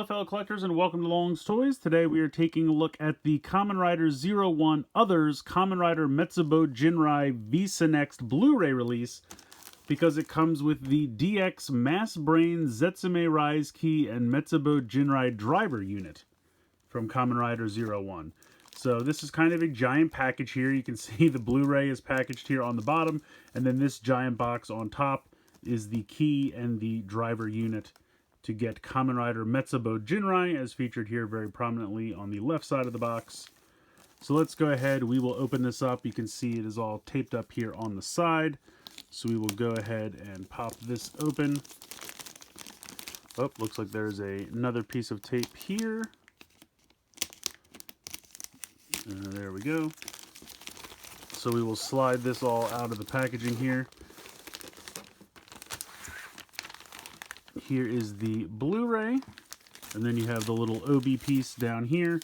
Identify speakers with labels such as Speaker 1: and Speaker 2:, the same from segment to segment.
Speaker 1: Hello fellow collectors and welcome to Long's Toys. Today we are taking a look at the Kamen Rider 01 Others Kamen Rider Metsuboujinrai Visa Next Blu-ray release because it comes with the DX MassBrain Zetsumerise key and Metsuboujinrai driver unit from Kamen Rider 01. So this is kind of a giant package here. You can see the Blu-ray is packaged here on the bottom, and then this giant box on top is the key and the driver unit to get Kamen Rider Metsuboujinrai, as featured here very prominently on the left side of the box. So let's go ahead, we will open this up. You can see it is all taped up here on the side. So we will go ahead and pop this open. Oh, looks like there's another piece of tape here. There we go. So we will slide this all out of the packaging here. Here is the Blu-ray, and then you have the little OB piece down here,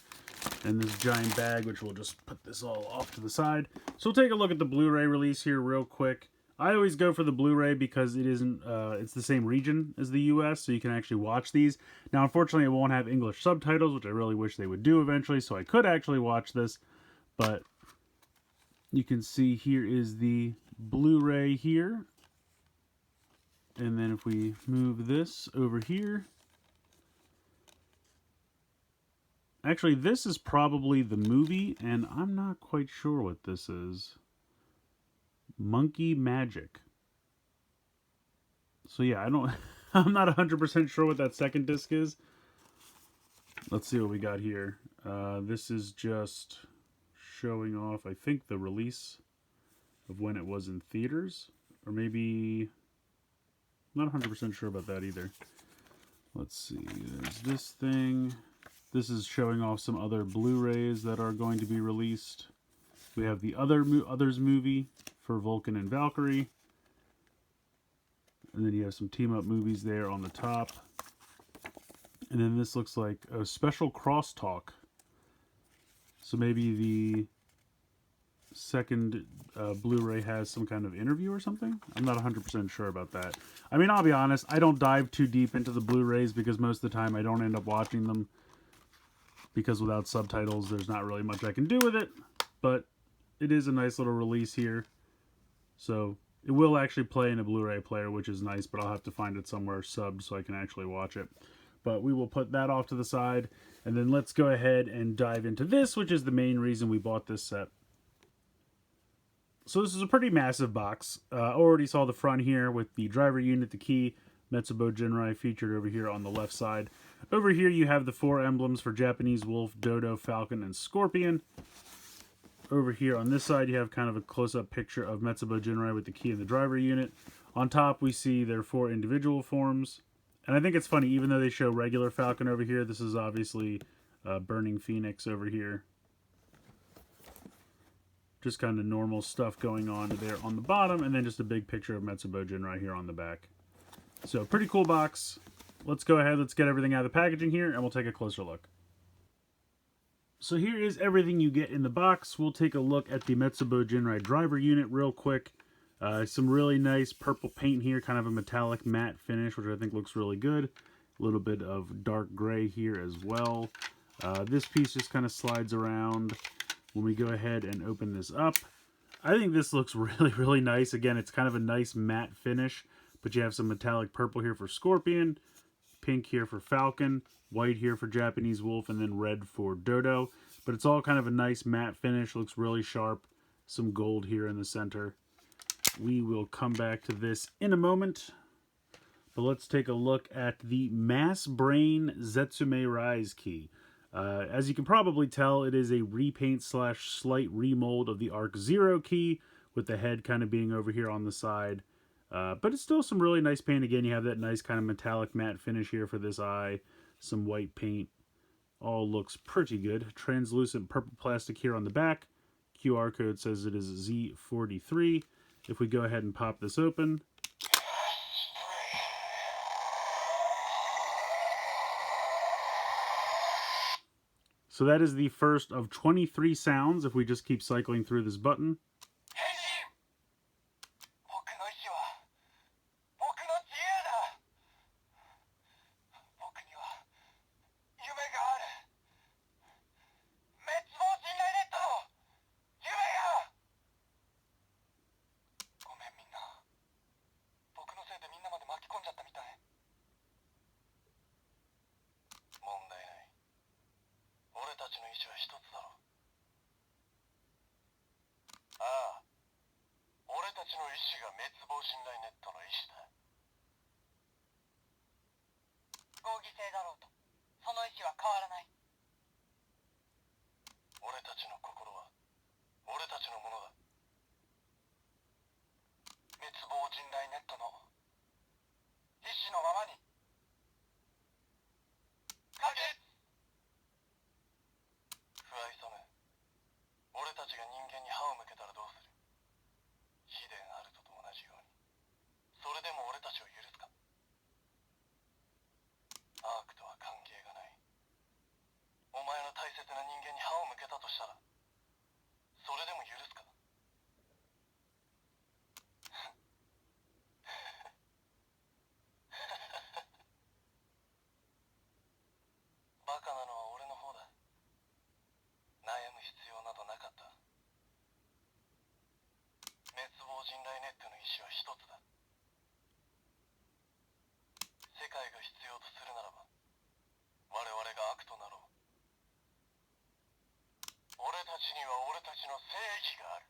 Speaker 1: and this giant bag, which we'll just put this all off to the side. So we'll take a look at the Blu-ray release here real quick. I always go for the Blu-ray because it isn't, it's the same region as the US, so you can actually watch these. Now, unfortunately, it won't have English subtitles, which I really wish they would do eventually, so I could actually watch this, but you can see here is the Blu-ray here. And then if we move this over here, actually this is probably the movie, and I'm not quite sure what this is. Monkey Magic. So yeah, I'm not 100% sure what that second disc is. Let's see what we got here. This is just showing off, I think, the release of when it was in theaters, or maybe... Not 100% sure about that either. Let's see, there's this thing. This is showing off some other Blu-rays that are going to be released. We have the Others movie for Vulcan and Valkyrie. And then you have some team-up movies there on the top. And then this looks like a special crosstalk. So maybe the second Blu-ray has some kind of interview or something? I'm not 100% sure about that. I mean, I'll be honest, I don't dive too deep into the Blu-rays because most of the time I don't end up watching them because without subtitles there's not really much I can do with it, but it is a nice little release here. So it will actually play in a Blu-ray player, which is nice, but I'll have to find it somewhere subbed so I can actually watch it. But we will put that off to the side, and then let's go ahead and dive into this, which is the main reason we bought this set. So this is a pretty massive box. Already saw the front here with the driver unit, the key, Metsuboujinrai featured over here on the left side. Over here you have the 4 emblems for Japanese Wolf, Dodo, Falcon, and Scorpion. Over here on this side you have kind of a close-up picture of Metsuboujinrai with the key and the driver unit. On top we see their 4 individual forms. And I think it's funny, even though they show regular Falcon over here, this is obviously Burning Phoenix over here. Just kind of normal stuff going on there on the bottom, and then just a big picture of Metsuboujinrai right here on the back. So, pretty cool box. Let's go ahead, let's get everything out of the packaging here, and we'll take a closer look. So here is everything you get in the box. We'll take a look at the Metsuboujinrai driver unit real quick. Some really nice purple paint here, kind of a metallic matte finish, which I think looks really good. A little bit of dark gray here as well. This piece just kind of slides around. When we go ahead and open this up, I think this looks really, really nice. Again, it's kind of a nice matte finish, but you have some metallic purple here for Scorpion, pink here for Falcon, white here for Japanese Wolf, and then red for Dodo. But it's all kind of a nice matte finish, looks really sharp. Some gold here in the center. We will come back to this in a moment, but let's take a look at the MassBrain Zetsumerise key. As you can probably tell, it is a repaint / slight remold of the Arc 0 key, with the head kind of being over here on the side. But it's still some really nice paint. Again, you have that nice kind of metallic matte finish here for this eye, some white paint. All looks pretty good. Translucent purple plastic here on the back. QR code says it is Z43. If we go ahead and pop this open, so that is the first of 23 sounds if we just keep cycling through this button.
Speaker 2: たちの意志は一つだろう。ああ、俺たちの意志が滅亡信頼ネットの意志だ。
Speaker 3: 合議制だろうと、その意志は変わらない。
Speaker 2: 俺たちの心は俺たちのものだ。滅亡信頼ネットの意志のままに。可決。不愛想め、俺たちが人間に歯を向けたらどうする。ヒデンアルトと同じように。それでも俺たちを許すか。アークとは関係がない。お前の大切な人間に歯を向けたとしたら、それでも許すか。バカなのは俺の方だ。悩む必要などなかった。滅亡信頼ネットの意志は一つだ。世界が必要とするならば、我々が悪となろう。俺たちには俺たちの正義がある。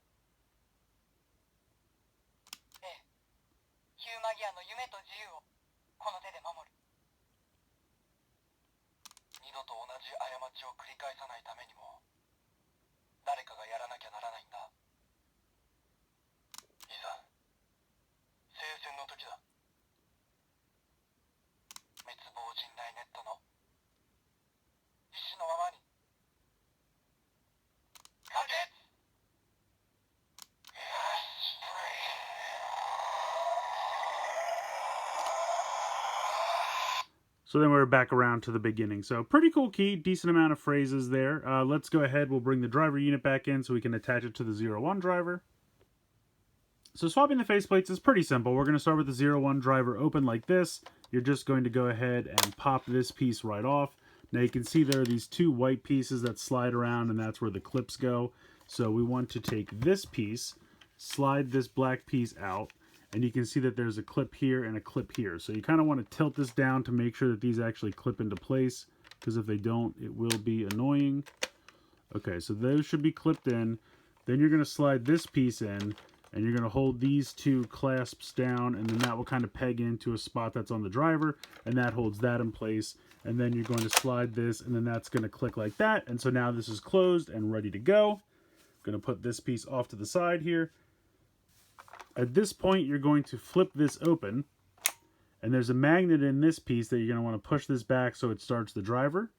Speaker 3: ええ、ヒューマギアの夢と自由をこの手で守る。
Speaker 2: 二度と同じ過ちを繰り返さないためにも、誰かがやらなきゃならないんだ。いざ、聖戦の時だ。滅亡信頼ネットの意志のままに。可決。
Speaker 1: So then we're back around to the beginning. So pretty cool key, decent amount of phrases there. Let's go ahead, we'll bring the driver unit back in so we can attach it to the 01 driver. So swapping the faceplates is pretty simple. We're going to start with the 01 driver open like this. You're just going to go ahead and pop this piece right off. Now you can see there are these two white pieces that slide around, and that's where the clips go. So we want to take this piece, slide this black piece out, and you can see that there's a clip here and a clip here. So you kind of want to tilt this down to make sure that these actually clip into place, because if they don't, it will be annoying. Okay, so those should be clipped in. Then you're going to slide this piece in, and you're going to hold these two clasps down, and then that will kind of peg into a spot that's on the driver, and that holds that in place. And then you're going to slide this, and then that's going to click like that. And so now this is closed and ready to go. I'm going to put this piece off to the side here. At this point, you're going to flip this open, and there's a magnet in this piece that you're going to want to push this back so it starts the driver.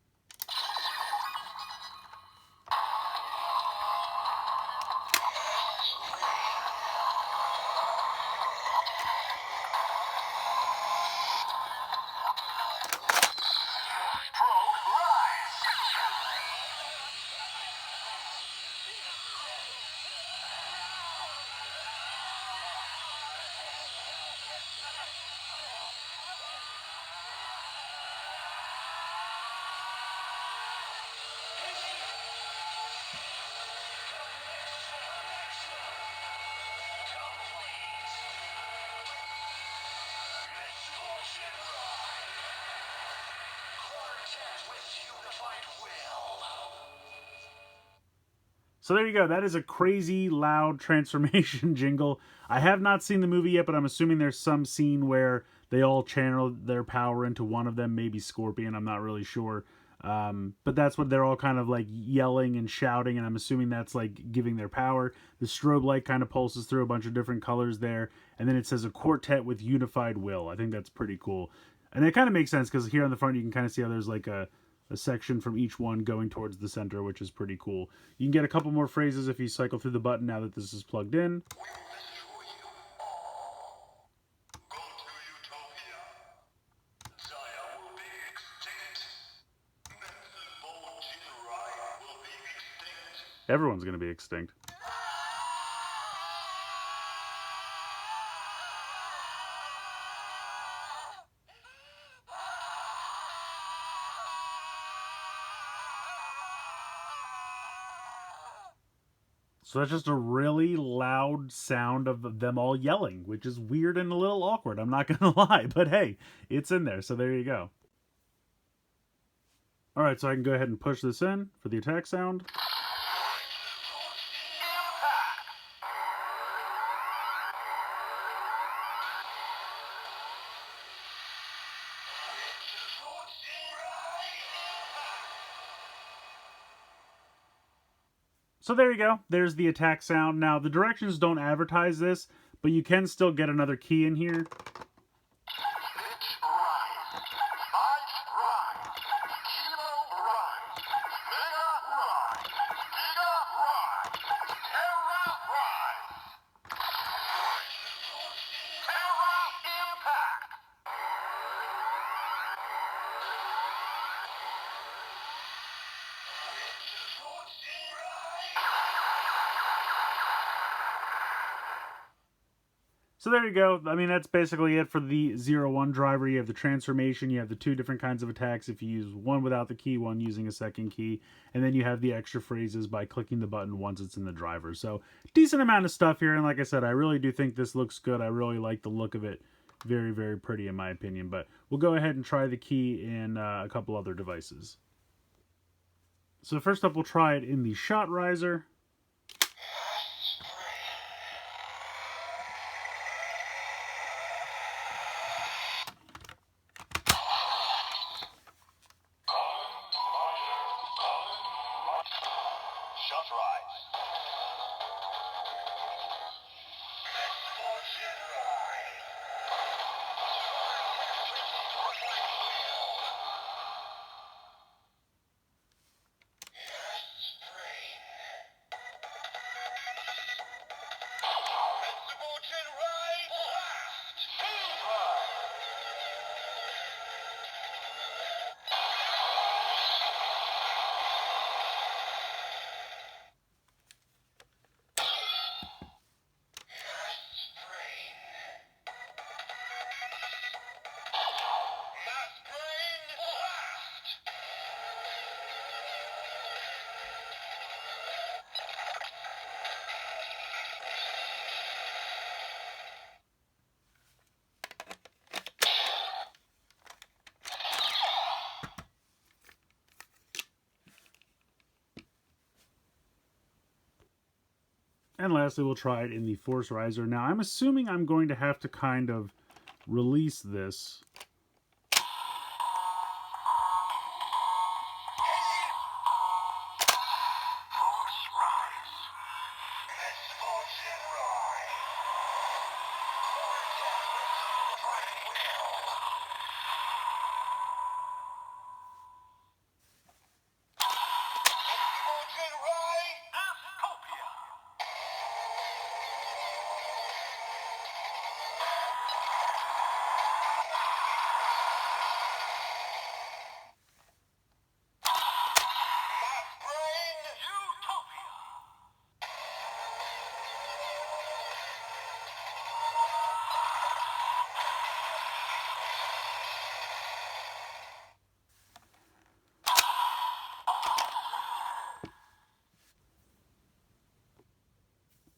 Speaker 1: So there you go. That is a crazy loud transformation jingle. I have not seen the movie yet, but I'm assuming there's some scene where they all channel their power into one of them, maybe Scorpion. I'm not really sure. But that's what they're all kind of like yelling and shouting, and I'm assuming that's like giving their power. The strobe light kind of pulses through a bunch of different colors there, and then it says a quartet with unified will. I think that's pretty cool. And it kind of makes sense because here on the front you can kind of see how there's like a section from each one going towards the center, which is pretty cool. You can get a couple more phrases if you cycle through the button now that this is plugged in. Everyone's going to be extinct. So that's just a really loud sound of them all yelling, which is weird and a little awkward. I'm not going to lie, but hey, it's in there. So there you go. Alright, so I can go ahead and push this in for the attack sound. So there you go. There's the attack sound. Now, the directions don't advertise this, but you can still get another key in here. So there you go. I mean, that's basically it for the 0-1 driver. You have the transformation. You have the two different kinds of attacks if you use one without the key, one using a second key. And then you have the extra phrases by clicking the button once it's in the driver. So decent amount of stuff here. And like I said, I really do think this looks good. I really like the look of it. Very, very pretty in my opinion. But we'll go ahead and try the key in a couple other devices. So first up, we'll try it in the shot riser. And lastly, we'll try it in the force riser. Now, I'm assuming I'm going to have to kind of release this.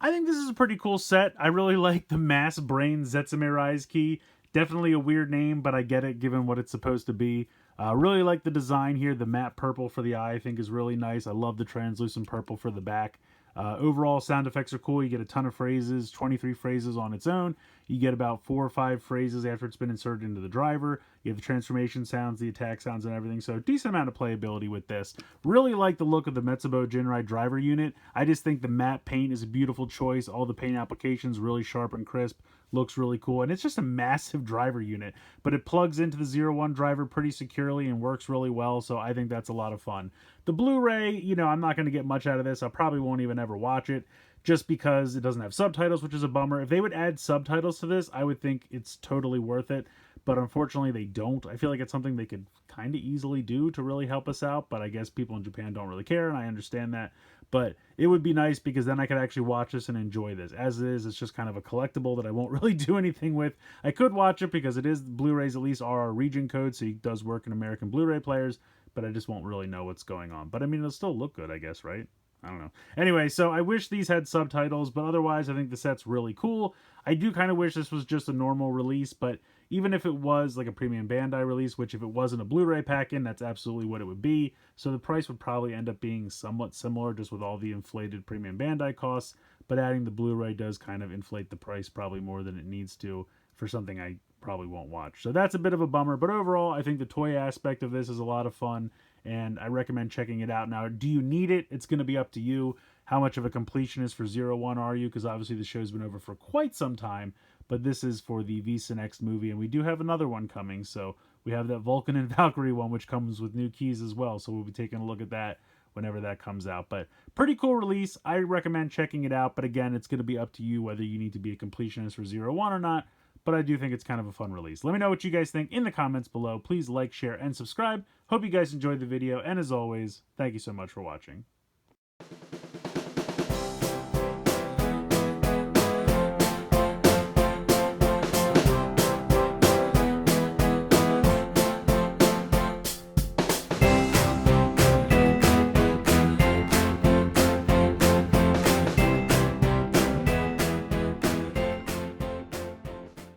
Speaker 1: I think this is a pretty cool set. I really like the MassBrain Zetsumerise key. Definitely a weird name, but I get it given what it's supposed to be. Really like the design here. The matte purple for the eye I think is really nice. I love the translucent purple for the back. Overall, sound effects are cool. You get a ton of phrases, 23 phrases on its own. You get about 4 or 5 phrases after it's been inserted into the driver. You have the transformation sounds, the attack sounds, and everything. So decent amount of playability with this. Really like the look of the Metsuboujinrai driver unit. I just think the matte paint is a beautiful choice. All the paint applications really sharp and crisp. Looks really cool. And it's just a massive driver unit. But it plugs into the 0-1 driver pretty securely and works really well. So I think that's a lot of fun. The Blu-ray, you know, I'm not going to get much out of this. I probably won't even ever watch it, just because it doesn't have subtitles, which is a bummer. If they would add subtitles to this, I would think it's totally worth it. But unfortunately, they don't. I feel like it's something they could kind of easily do to really help us out. But I guess people in Japan don't really care, and I understand that. But it would be nice because then I could actually watch this and enjoy this. As it is, it's just kind of a collectible that I won't really do anything with. I could watch it because it is, Blu-rays at least are a region code, so it does work in American Blu-ray players. But I just won't really know what's going on. But I mean, it'll still look good, I guess, right? I don't know. Anyway, so I wish these had subtitles, but otherwise I think the set's really cool. I do kind of wish this was just a normal release, but even if it was like a premium Bandai release, which if it wasn't a Blu-ray pack-in, that's absolutely what it would be. So the price would probably end up being somewhat similar just with all the inflated premium Bandai costs, but adding the Blu-ray does kind of inflate the price probably more than it needs to for something I probably won't watch. So that's a bit of a bummer, but overall I think the toy aspect of this is a lot of fun, and I recommend checking it out. Now, do you need it? It's going to be up to you. How much of a completionist for 01 are you? Because obviously the show's been over for quite some time, but this is for the Visa Next movie, and we do have another one coming. So we have that Vulcan and Valkyrie one, which comes with new keys as well. So we'll be taking a look at that whenever that comes out. But pretty cool release. I recommend checking it out. But again, it's going to be up to you whether you need to be a completionist for 01 or not. But I do think it's kind of a fun release. Let me know what you guys think in the comments below. Please like, share, and subscribe. Hope you guys enjoyed the video. And as always, thank you so much for watching.